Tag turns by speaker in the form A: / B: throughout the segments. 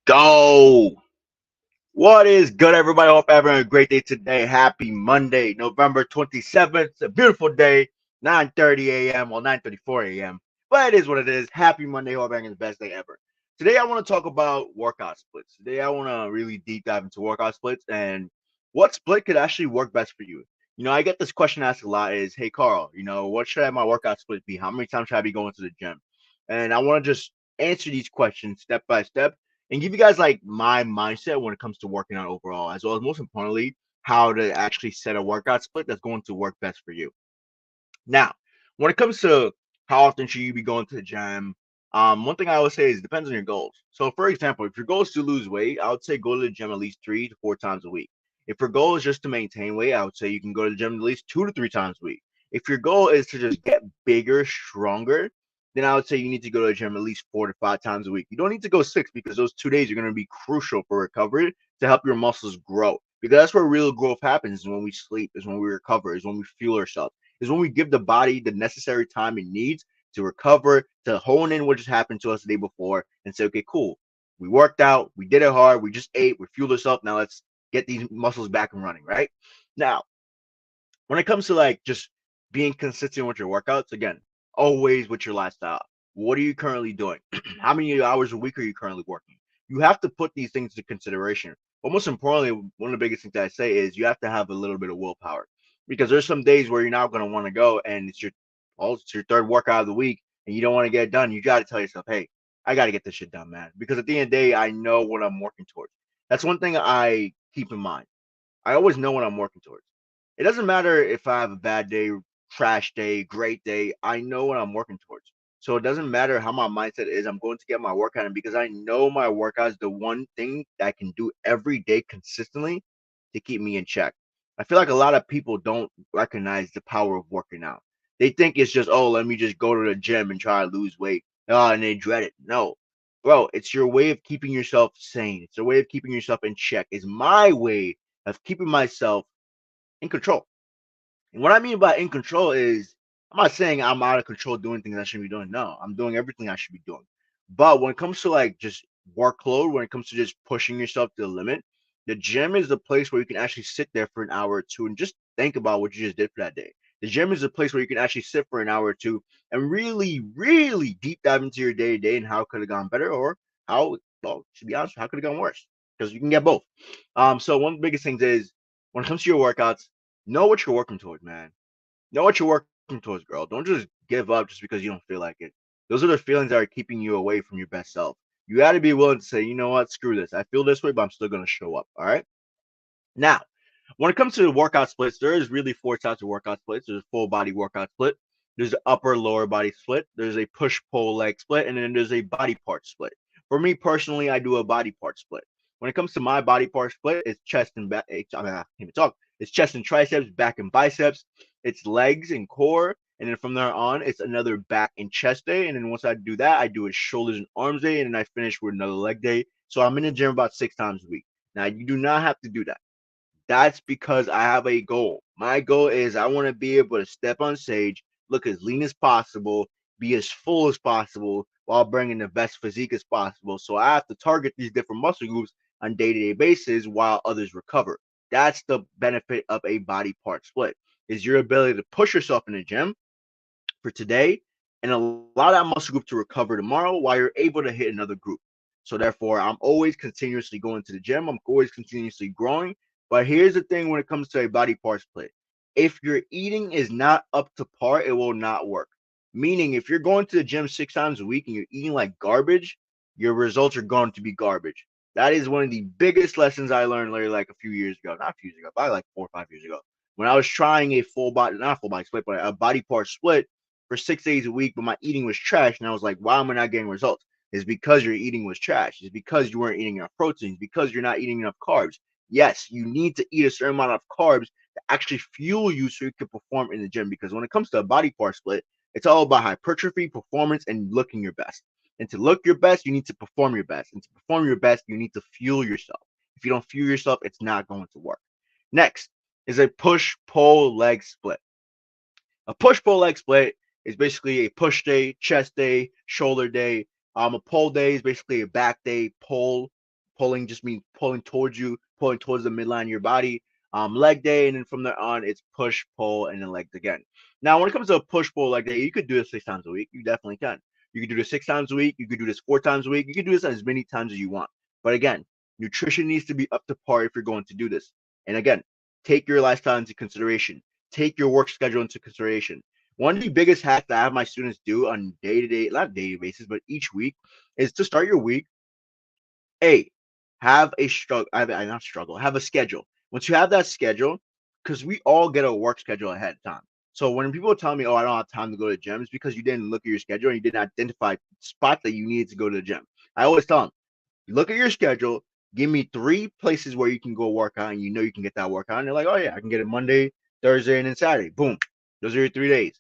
A: Go. What is good, everybody? Hope you're having a great day today. Happy Monday, November 27th. It's a beautiful day, 9:30 a.m. Well, 9:34 a.m. But it is what it is. Happy Monday. Hope you're having the best day ever. Today, I want to talk about workout splits. Today, I want to really deep dive into workout splits and what split could actually work best for you. I get this question asked a lot is, hey, Carl, what should my workout split be? How many times should I be going to the gym? And I want to just answer these questions step by step and give you guys like my mindset when it comes to working out overall, as well as most importantly, how to actually set a workout split that's going to work best for you. Now, when it comes to how often should you be going to the gym, one thing I always say is it depends on your goals. So, for example, if your goal is to lose weight, I would say go to the gym at least 3 to 4 times a week. If your goal is just to maintain weight, I would say you can go to the gym at least 2 to 3 times a week. If your goal is to just get bigger, stronger, then I would say you need to go to the gym at least 4 to 5 times a week. You don't need to go six because those 2 days are going to be crucial for recovery to help your muscles grow. Because that's where real growth happens is when we sleep, is when we recover, is when we fuel ourselves is when we give the body the necessary time it needs to recover, to hone in what just happened to us the day before, and say, okay, cool. We worked out, we did it hard, we just ate, we fueled ourselves. Now let's get these muscles back and running, right? Now, when it comes to like just being consistent with your workouts, again, always with your lifestyle. What are you currently doing? How many hours a week are you currently working? You have to put these things into consideration. But most importantly, one of the biggest things that I say is you have to have a little bit of willpower because there's some days where you're not going to want to go and it's your third workout of the week and you don't want to get it done. You got to tell yourself, hey, I got to get this shit done, man. Because at the end of the day, I know what I'm working towards. That's one thing I keep in mind. I always know what I'm working towards. It doesn't matter if I have a bad day, trash day, great day. I know what I'm working towards. So it doesn't matter how my mindset is. I'm going to get my workout in because I know my workout is the one thing that I can do every day consistently to keep me in check. I feel like a lot of people don't recognize the power of working out. They think it's just, oh, let me just go to the gym and try to lose weight. Oh, and they dread it. No, bro, it's your way of keeping yourself sane. It's a way of keeping yourself in check. It's my way of keeping myself in control. And what I mean by in control is I'm not saying I'm out of control doing things I shouldn't be doing. No, I'm doing everything I should be doing. But when it comes to like just workload, when it comes to just pushing yourself to the limit, the gym is the place where you can actually sit there for an hour or two and just think about what you just did for that day. The gym is a place where you can actually sit for an hour or two and really, really deep dive into your day to day and how it could have gone better or how, well, to be honest, how could have gone worse because you can get both. So one of the biggest things is when it comes to your workouts, know what you're working towards, man. Know what you're working towards, girl. Don't just give up just because you don't feel like it. Those are the feelings that are keeping you away from your best self. You got to be willing to say, you know what, screw this. I feel this way, but I'm still going to show up. All right. Now, when it comes to the workout splits, there is really four types of workout splits. There's a full body workout split. There's an upper lower body split. There's a push pull leg split, and then there's a body part split. For me personally, I do a body part split. When it comes to my body part split, it's chest and back. I can't even talk. It's chest and triceps, back and biceps. It's legs and core, and then from there on, it's another back and chest day. And then once I do that, I do a shoulders and arms day, and then I finish with another leg day. So I'm in the gym about 6 times a week. Now you do not have to do that. That's because I have a goal. My goal is I want to be able to step on stage, look as lean as possible, be as full as possible while bringing the best physique as possible. So I have to target these different muscle groups on day-to-day basis while others recover. That's the benefit of a body part split is your ability to push yourself in the gym for today and allow that muscle group to recover tomorrow while you're able to hit another group. So therefore, I'm always continuously going to the gym. I'm always continuously growing. But here's the thing when it comes to a body part split. If your eating is not up to par, it will not work. Meaning, if you're going to the gym 6 times a week and you're eating like garbage, your results are going to be garbage. That is one of the biggest lessons I learned literally like a few years ago. Not a few years ago, probably like 4 or 5 years ago. When I was trying a full body, not full body split, but a body part split for 6 days a week, but my eating was trash. And I was like, why am I not getting results? It's because your eating was trash. It's because you weren't eating enough proteins, because you're not eating enough carbs. Yes, you need to eat a certain amount of carbs to actually fuel you so you can perform in the gym. Because when it comes to a body part split, it's all about hypertrophy, performance, and looking your best. And to look your best, you need to perform your best. And to perform your best, you need to fuel yourself. If you don't fuel yourself, it's not going to work. Next is a push pull leg split. A push pull leg split is basically a push day, chest day, shoulder day. A pull day is basically a back day, pull. Pulling just means pulling towards you, pulling towards the midline of your body. Leg day, and then from there on, it's push, pull, and then legs again. Now, when it comes to a push, pull, leg day, you could do this 6 times a week. You definitely can. You could do this 6 times a week. You could do this 4 times a week. You could do this as many times as you want. But again, nutrition needs to be up to par if you're going to do this. And again, take your lifestyle into consideration. Take your work schedule into consideration. One of the biggest hacks that I have my students do on day to day, not daily basis, but each week is to start your week. A, have a struggle. I not struggle. Have a schedule. Once you have that schedule, because we all get a work schedule ahead of time. So when people tell me, "Oh, I don't have time to go to the gym," it's because you didn't look at your schedule and you didn't identify spots that you needed to go to the gym. I always tell them, look at your schedule. Give me 3 places where you can go work out, and you know you can get that workout. And they're like, "Oh yeah, I can get it Monday, Thursday, and then Saturday." Boom. Those are your 3 days.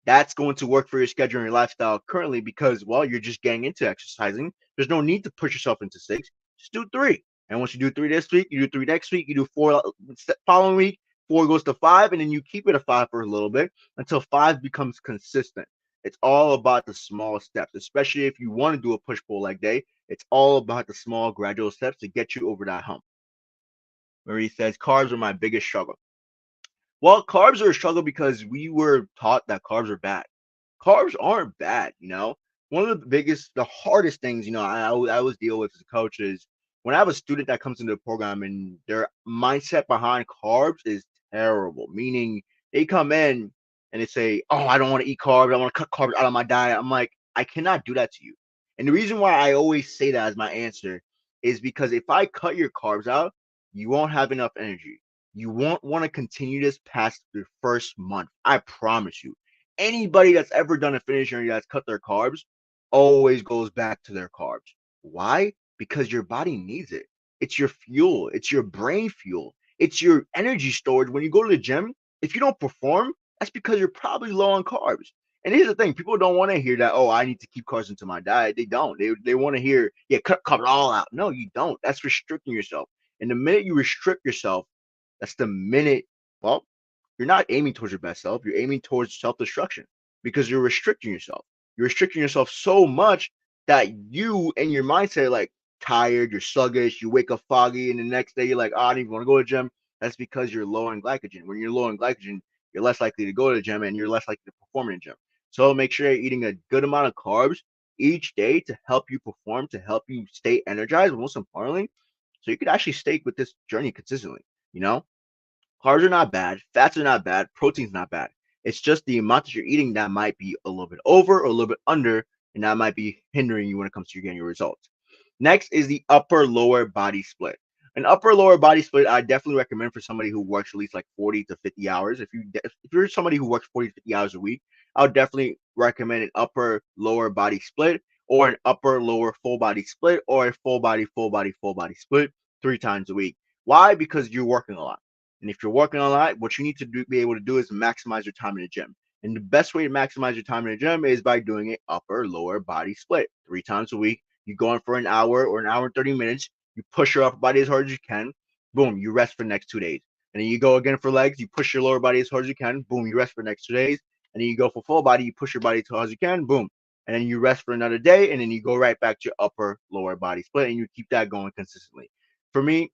A: That's going to work for your schedule and your lifestyle currently because, well, you're just getting into exercising. There's no need to push yourself into 6. Just do 3. And once you do 3 this week, you do 3 next week, you do 4 following week, 4 goes to 5, and then you keep it at 5 for a little bit until 5 becomes consistent. It's all about the small steps, especially if you want to do a push pull leg day. It's all about the small, gradual steps to get you over that hump. Marie says, carbs are my biggest struggle. Well, carbs are a struggle because we were taught that carbs are bad. Carbs aren't bad, you know. One of the biggest, the hardest things, I always deal with as a coach is when I have a student that comes into the program and their mindset behind carbs is terrible. Meaning they come in and they say, "Oh, I don't want to eat carbs. I want to cut carbs out of my diet." I'm like, I cannot do that to you. And the reason why I always say that as my answer is because if I cut your carbs out, you won't have enough energy. You won't want to continue this past the first month. I promise you. Anybody that's ever done a fitness journey that's cut their carbs always goes back to their carbs. Why? Because your body needs it. It's your fuel. It's your brain fuel. It's your energy storage. When you go to the gym, if you don't perform, that's because you're probably low on carbs. And here's the thing: people don't want to hear that. Oh, I need to keep carbs into my diet. They don't. They want to hear, yeah, cut carbs all out. No, you don't. That's restricting yourself. And the minute you restrict yourself, that's the minute, well, you're not aiming towards your best self. You're aiming towards self destruction because you're restricting yourself. You're restricting yourself so much that you and your mindset are like tired, you're sluggish, you wake up foggy, and the next day you're like, oh, I don't even want to go to the gym. That's because you're low in glycogen. When you're low in glycogen, you're less likely to go to the gym and you're less likely to perform in the gym. So make sure you're eating a good amount of carbs each day to help you perform, to help you stay energized, most importantly, so you could actually stay with this journey consistently, you know? Carbs are not bad. Fats are not bad. Protein's not bad. It's just the amount that you're eating that might be a little bit over or a little bit under, and that might be hindering you when it comes to getting your results. Next is the upper lower body split. An upper lower body split, I definitely recommend for somebody who works at least like 40 to 50 hours. If you're somebody who works 40 to 50 hours a week, I would definitely recommend an upper lower body split or an upper lower full body split or a full body split 3 times a week. Why? Because you're working a lot. And if you're working a lot, what you need to be able to do is maximize your time in the gym. And the best way to maximize your time in the gym is by doing an upper lower body split 3 times a week. You go in for an hour or an hour and 30 minutes. You push your upper body as hard as you can. Boom, you rest for the next 2 days. And then you go again for legs. You push your lower body as hard as you can. Boom, you rest for the next 2 days. And then you go for full body. You push your body as hard as you can. Boom. And then you rest for another day. And then you go right back to your upper lower body split. And you keep that going consistently. For me,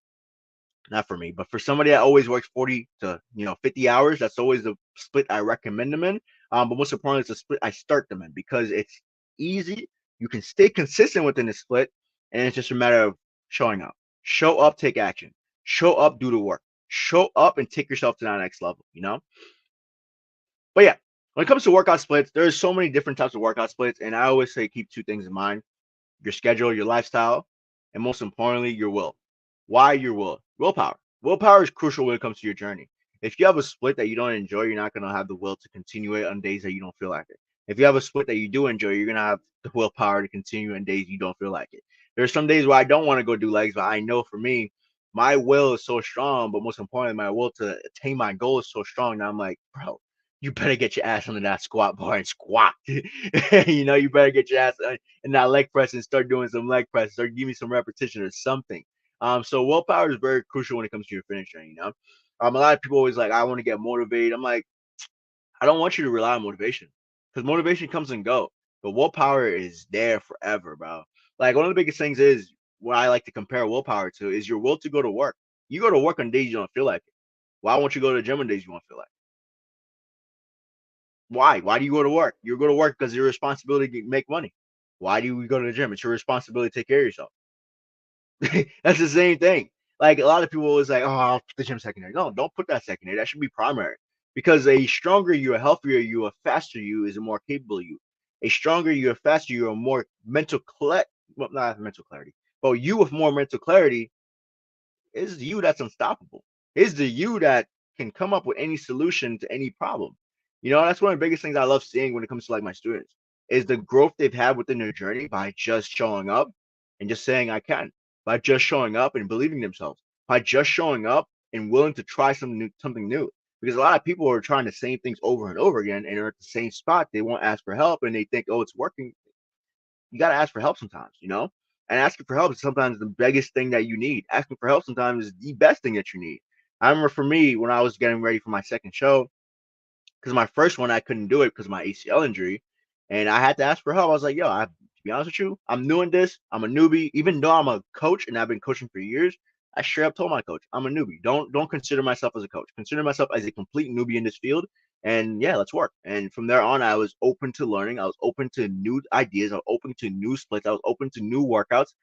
A: not for me, but for somebody that always works 40 to 50 hours, that's always the split I recommend them in. But most importantly, it's a split I start them in because it's easy. You can stay consistent within the split, and it's just a matter of showing up. Show up, take action. Show up, do the work. Show up and take yourself to that next level. But yeah, when it comes to workout splits, there's so many different types of workout splits, and I always say keep 2 things in mind: your schedule, your lifestyle, and most importantly, your will. Why your will? Willpower. Willpower is crucial when it comes to your journey. If you have a split that you don't enjoy, you're not going to have the will to continue it on days that you don't feel like it. If you have a split that you do enjoy, you're going to have the willpower to continue on days you don't feel like it. There's some days where I don't want to go do legs, but I know for me, my will is so strong, but most importantly, my will to attain my goal is so strong that I'm like, bro, you better get your ass under that squat bar and squat. You better get your ass in that leg press and start doing some leg press, start giving me some repetition or something. So willpower is very crucial when it comes to your fitness training. A lot of people always like, I want to get motivated. I'm like, I don't want you to rely on motivation because motivation comes and go, but willpower is there forever, bro. Like one of the biggest things is what I like to compare willpower to is your will to go to work. You go to work on days you don't feel like it. Why won't you go to the gym on days you won't feel like it? Why? Why do you go to work? You go to work because it's your responsibility to make money. Why do you go to the gym? It's your responsibility to take care of yourself. That's the same thing. Like a lot of people always like, oh, I'll put the gym secondary. No, don't put that secondary. That should be primary. Because a stronger you, a healthier you, a faster you is a more capable you. A stronger you, a faster you, a more mental well, not mental clarity, but you with more mental clarity is the you that's unstoppable. Is the you that can come up with any solution to any problem. You know, that's one of the biggest things I love seeing when it comes to like my students is the growth they've had within their journey by just showing up and just saying I can, by just showing up and believing themselves, by just showing up and willing to try something new. Because a lot of people are trying the same things over and over again and are at the same spot. They won't ask for help and they think, oh, it's working. You got to ask for help sometimes, you know? And asking for help is sometimes the biggest thing that you need. Asking for help sometimes is the best thing that you need. I remember for me, when I was getting ready for my second show, because my first one, I couldn't do it because of my ACL injury. And I had to ask for help. I was like, yo, to be honest with you, I'm new in this. I'm a newbie. Even though I'm a coach and I've been coaching for years, I straight up told my coach, I'm a newbie. Don't consider myself as a coach. Consider myself as a complete newbie in this field. And yeah, let's work. And from there on, I was open to learning. I was open to new ideas. I was open to new splits. I was open to new workouts.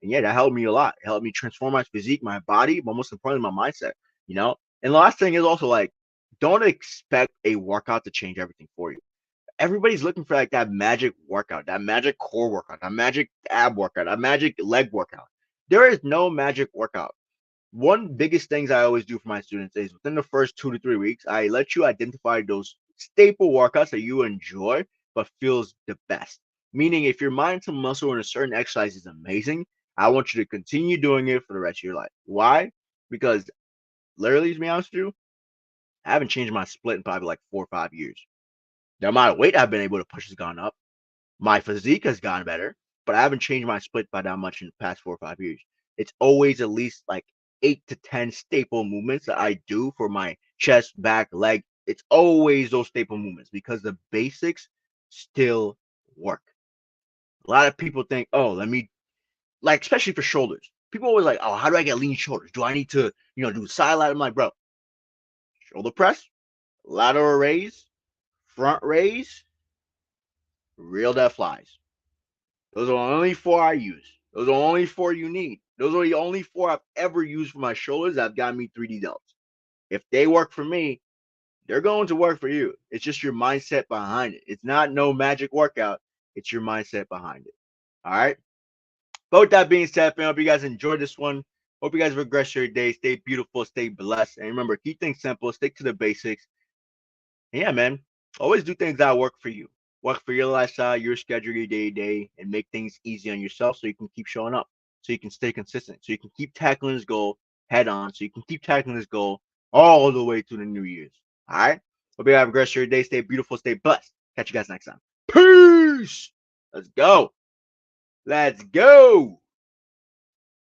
A: And yeah, that helped me a lot. It helped me transform my physique, my body, but most importantly, my mindset, you know? And the last thing is also like, don't expect a workout to change everything for you. Everybody's looking for like that magic workout, that magic core workout, that magic ab workout, that magic leg workout. There is no magic workout. One biggest things I always do for my students is within the first 2 to 3 weeks, I let you identify those staple workouts that you enjoy but feels the best. Meaning, if your mind to muscle in a certain exercise is amazing, I want you to continue doing it for the rest of your life. Why? Because literally, to be honest with you, I haven't changed my split in probably like 4 or 5 years. The amount of weight I've been able to push has gone up. My physique has gotten better, but I haven't changed my split by that much in the past 4 or 5 years. It's always at least like 8 to 10 staple movements that I do for my chest, back, leg. It's always those staple movements because the basics still work. A lot of people think, oh, let me, like, especially for shoulders. People always like, oh, how do I get lean shoulders? Do I need to, do side lat? I'm like, bro, shoulder press, lateral raise, front raise, real dead flies. Those are the only four I use. Those are the only four you need. Those are the only four I've ever used for my shoulders that have gotten me 3D delts. If they work for me, they're going to work for you. It's just your mindset behind it. It's not no magic workout. It's your mindset behind it. All right. But with that being said, fam, I hope you guys enjoyed this one. Hope you guys progress your day. Stay beautiful. Stay blessed. And remember, keep things simple. Stick to the basics. And yeah, man, always do things that work for you. Work for your lifestyle, your schedule, your day to day, and make things easy on yourself so you can keep showing up, so you can stay consistent, so you can keep tackling this goal head on, so you can keep tackling this goal all the way to the New Year's. All right? Hope you have a great your day. Stay beautiful, stay blessed. Catch you guys next time. Peace. Let's go. Let's go.